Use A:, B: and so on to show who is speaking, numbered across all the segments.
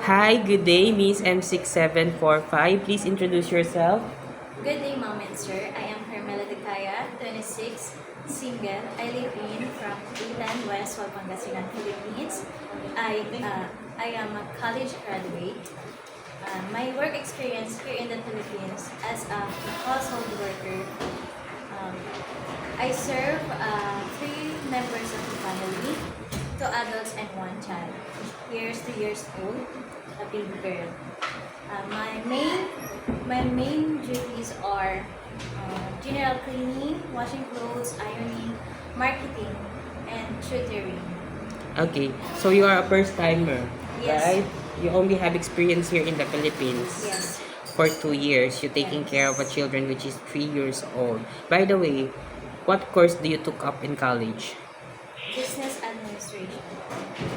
A: Hi, good day, Miss M6745. Please introduce yourself.
B: Good day, Mom and Sir. I am Carmela Decaya, 26, single. I live in from Ilan, West Pangasinan, Philippines. I am a college graduate. My work experience here in the Philippines as a household worker. Um, I serve three members of the family, two adults and one child. Here's 2 years old, a baby girl. My main duties are general cleaning, washing clothes, ironing, marketing, and tutoring.
A: Okay, so you are a first timer,
B: Yes.
A: right? You only have experience here in the Philippines
B: Yes.
A: for 2 years. You're taking care of a
B: Yes.
A: children which is 3 years old. By the way, what course do you took up in college?
B: Business administration.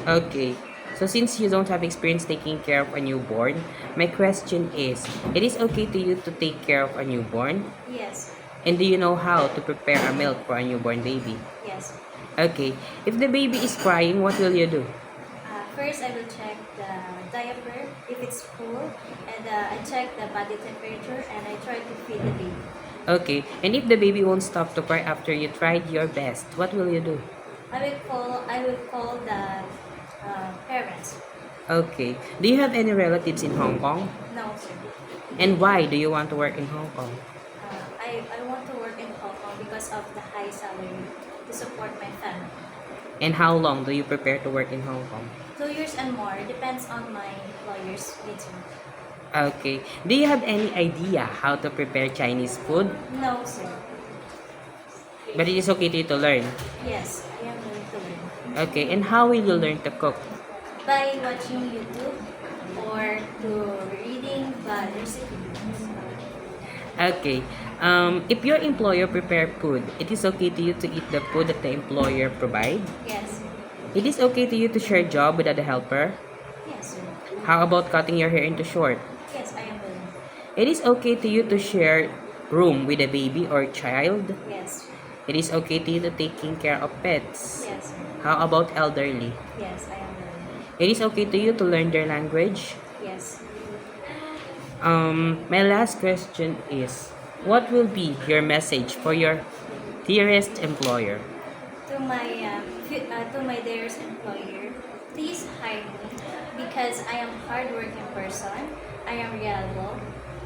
A: Okay, so since you don't have experience taking care of a newborn, my question is, it is okay to you to take care of a newborn?
B: Yes.
A: And do you know how to prepare a milk for a newborn baby?
B: Yes.
A: Okay, if the baby is crying, what will you do?
B: First, I will check the diaper if it's full, and I check the body temperature, and I try to feed the baby.
A: Okay, and if the baby won't stop to cry after you tried your best, what will you do?
B: I will call the parents.
A: Okay, do you have any relatives in Hong Kong?
B: No, sir.
A: And why do you want to work in Hong Kong?
B: I want to work in Hong Kong because of the high salary to support my family.
A: And how long do you prepare to work in Hong Kong?
B: 2 years and more depends on my employer's needs.
A: Okay, do you have any idea how to prepare Chinese food?
B: No, sir.
A: But it is okay to you to learn.
B: Yes, I am willing to learn.
A: Okay, and how will you learn to cook?
B: By watching YouTube or to reading the recipe.
A: Okay, if your employer prepare food, it is okay to you to eat the food that the employer provide?
B: Yes.
A: It is okay to you to share job without a helper?
B: Yes, sir.
A: How about cutting your hair into short?
B: Yes, I am willing.
A: It is okay to you to share room with a baby or child?
B: Yes.
A: It is okay to you to taking care of pets?
B: Yes, sir.
A: How about elderly?
B: Yes, I am willing.
A: It is okay to you to learn their language?
B: Yes.
A: My last question is, what will be your message for your dearest employer?
B: To my dearest employer, please hire me because I am hardworking person. I am reliable.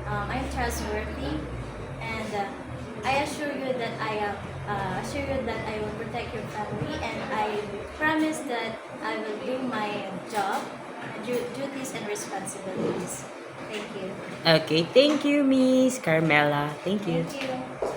B: I'm trustworthy, and I will protect your family, and I promise that I will do my job, duties and responsibilities. Thank you.
A: Okay, thank you, Miss Carmela. Thank you.
B: Thank you.